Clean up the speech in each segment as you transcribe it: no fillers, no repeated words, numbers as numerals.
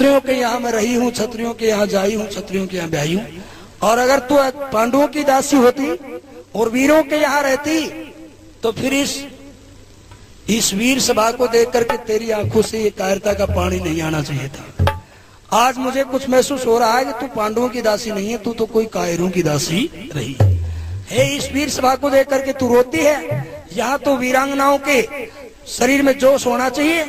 क्षत्रियों के यहाँ मैं रही हूँ, क्षत्रियों के यहाँ जाई हूँ, क्षत्रियों के यहाँ ब्याही हूँ। और अगर तू पांडवों की दासी होती और वीरों के यहाँ रहती तो फिर इस वीर सभा को देख करके तेरी आंखों से ये कायरता का पानी नहीं आना चाहिए था। आज मुझे कुछ महसूस हो रहा है कि तू पांडवों की दासी नहीं है, तू तो कोई कायरों की दासी रही है। इस वीर सभा को देख करके तू रोती है। यहाँ तो वीरांगनाओं के शरीर में जोश होना चाहिए,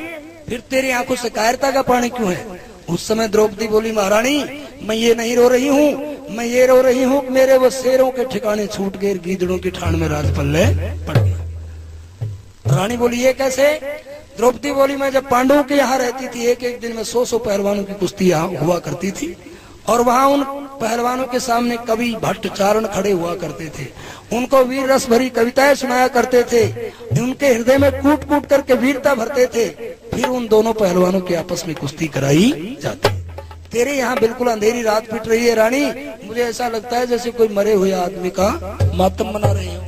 फिर तेरी आंखों से कायरता का पानी क्यों है? उस समय द्रौपदी बोली, महारानी मैं ये नहीं रो रही हूँ, मैं ये रो रही हूँ कि मेरे वो शेरों के ठिकाने छूट गए, गीदड़ों की ठाण में राज पल्ले पड़ गया। रानी बोली, ये कैसे? द्रौपदी बोली, मैं जब पांडवों के यहाँ रहती थी, एक एक दिन में 100 पहलवानों की कुश्ती यहाँ हुआ करती थी और वहां उन पहलवानों के सामने कवि भट्टाचारण खड़े हुआ करते थे, उनको वीर रस भरी कविताएं सुनाया करते थे, उनके हृदय में कूट कूट करके वीरता भरते थे, फिर उन दोनों पहलवानों के आपस में कुश्ती कराई जाती। तेरे यहाँ बिल्कुल अंधेरी रात पिट रही है रानी, मुझे ऐसा लगता है जैसे कोई मरे हुए आदमी का मातम मना रहे हो,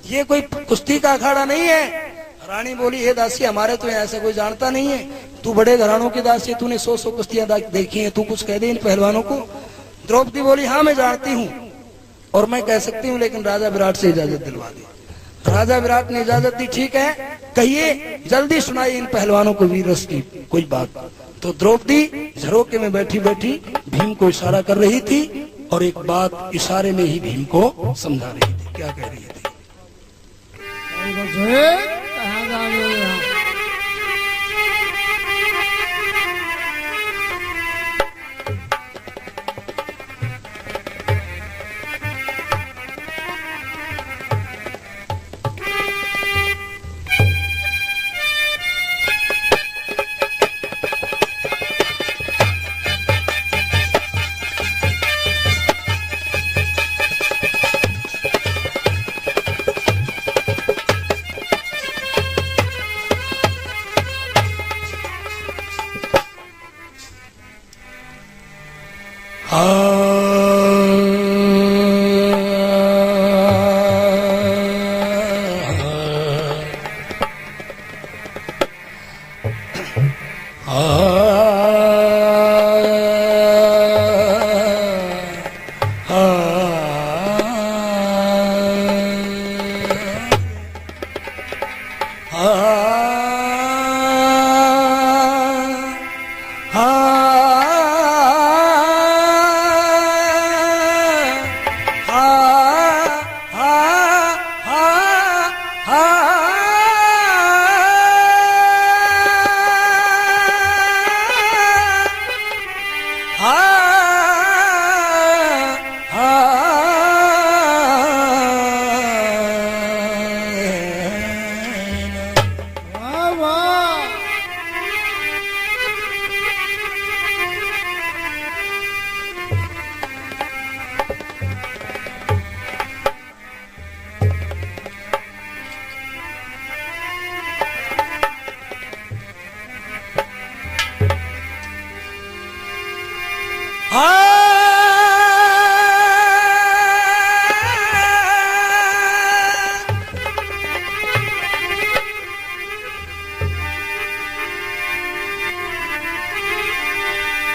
ये कोई कुश्ती का अखाड़ा नहीं है। रानी बोली, हे दासी, हमारे तो ऐसा कोई जानता नहीं है, तू बड़े घरानों की दासी, तूने 100 कुश्तियां देखी हैं, तू कुछ कह दे इन पहलवानों को। द्रौपदी बोली, हाँ मैं जानती हूँ और मैं कह सकती हूँ, लेकिन राजा विराट से इजाजत दिलवा दी। राजा विराट ने इजाजत दी, ठीक है कहिए, जल्दी सुनाई इन पहलवानों को वीर रस की कोई बात। तो द्रौपदी झरोके में बैठी बैठी भीम को इशारा कर रही थी और एक बात इशारे में ही भीम को समझा रही थी। क्या कह रही थी?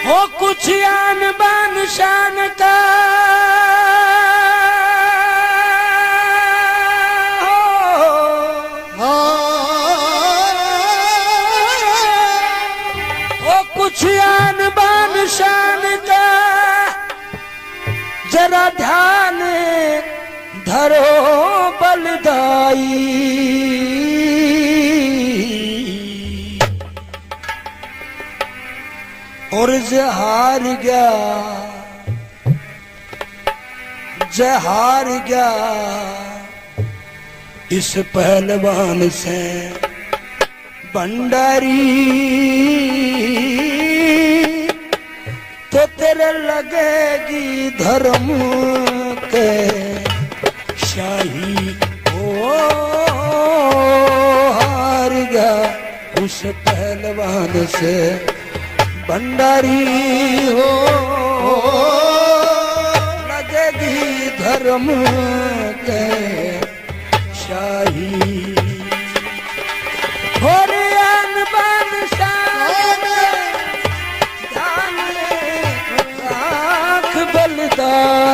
हो कुछ आन बान शान का हो कुछ आन बान शान का जरा ध्यान धरो बलदाई और जहार गया इस पहलवान से भंडारी तो तेरे लगेगी धर्म के शाही। ओ हार गया उस पहलवान से भंडारी हो लगेगी धर्म के शाही। और अन बन शान ध्यान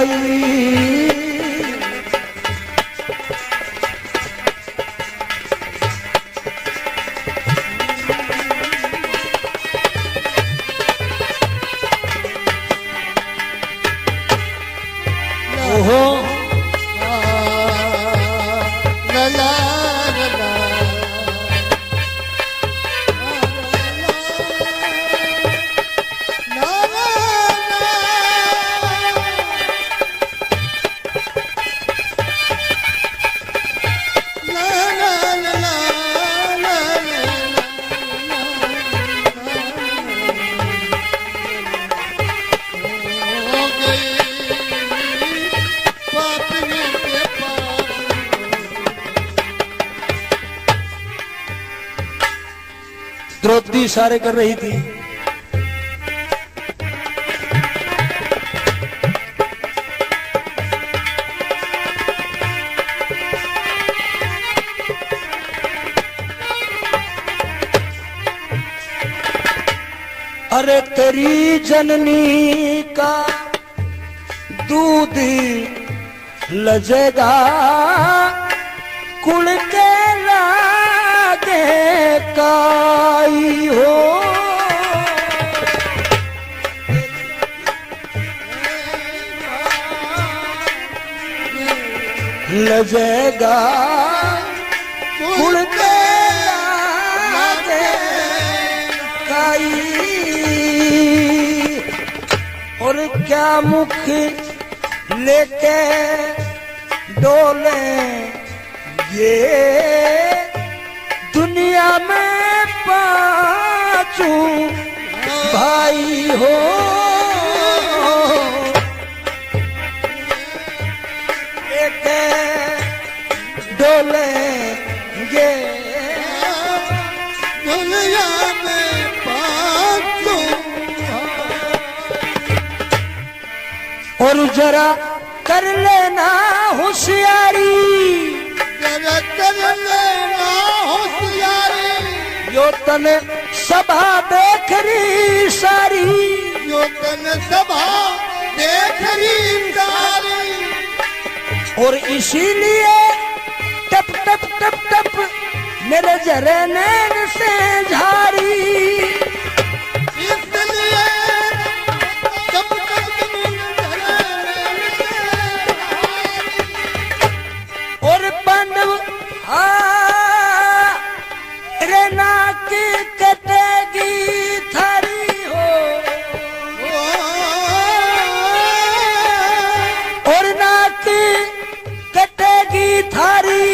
आई। द्रौपदी इशारे कर रही थी। अरे तेरी जननी का दूध लजेगा कुल के लागे काई हो। लजेगा कुल के लागे काई। और क्या मुख लेके डोले ये दुनिया में पांचू भाई हो। एक डोले ये दुनिया में पांचू। और जरा कर लेना होशियारी, जरा कर लेना होशियारी। यो तन सभा देख रही सारी, यो तन सभा देख रही सारी। और इसीलिए टप टप टप टप मेरे जरे नैन से झारी। इसलिए टप टप और पांडव रे नाक कटेगी थारी हो। और नाक कटेगी थारी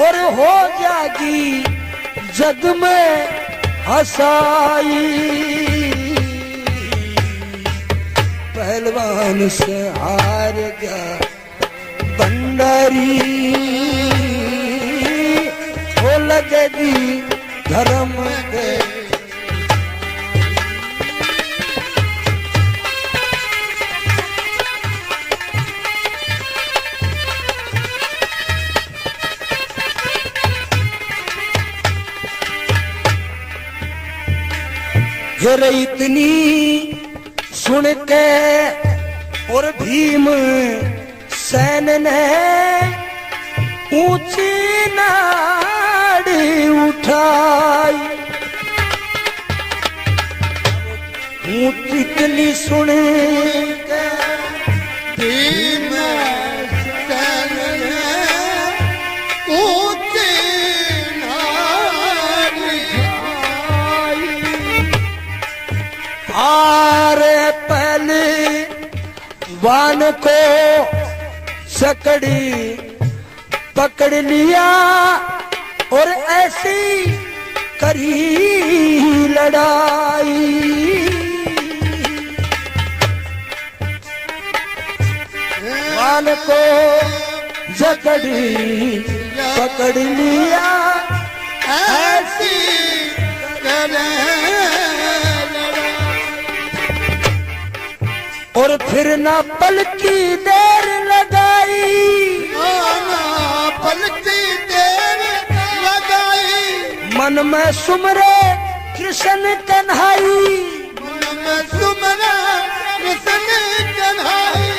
और हो जाएगी जग में हंसाई। पहलवान से हार गया भंडारी, वो लगेगी धर्म के। ये इतनी सुन के और भीम सैन ने ऊंची नाड़ी उठाई। इतनी सुन के भीम सैन ने ऊंची नाड़ी उठाई। आरे पहले वान को सकड़ी पकड़ लिया और ऐसी करी लड़ाई। वान को जकड़ी पकड़ लिया ऐसी और फिर ना पल की देर लगाई, ना पल की देर लगाई। मन में सुमरे कृष्ण कन्हाई, मन में सुमरे कृष्ण कन्हाई।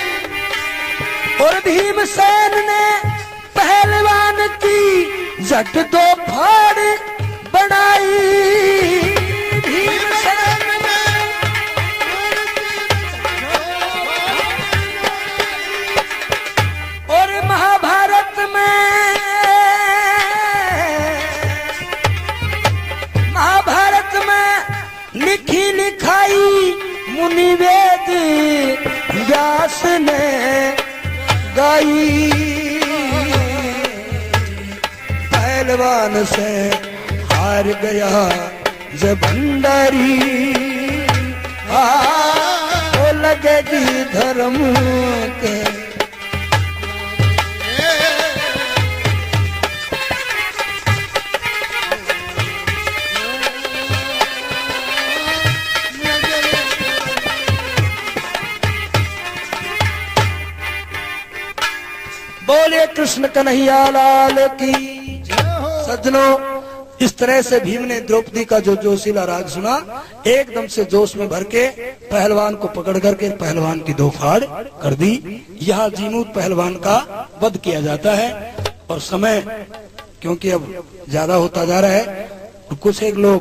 और भीमसेन ने पहलवान की झट दो फाड़ बनाई। भीमसेन ने और महाभारत में लिखी लिखाई मुनि वेद व्यास ने गाई। पहलवान से हार गया जब भंडारी, वो लगेगी धर्म के। बोले कृष्ण कन्हैया लाल की। सज्जनों, इस तरह से भीम ने द्रौपदी का जो जोशीला राग सुना, एकदम से जोश में भर के पहलवान को पकड़ करके पहलवान की दो फाड़ कर दी। यहाँ जीमूत पहलवान का वध किया जाता है। और समय क्योंकि अब ज्यादा होता जा रहा है, कुछ एक लोग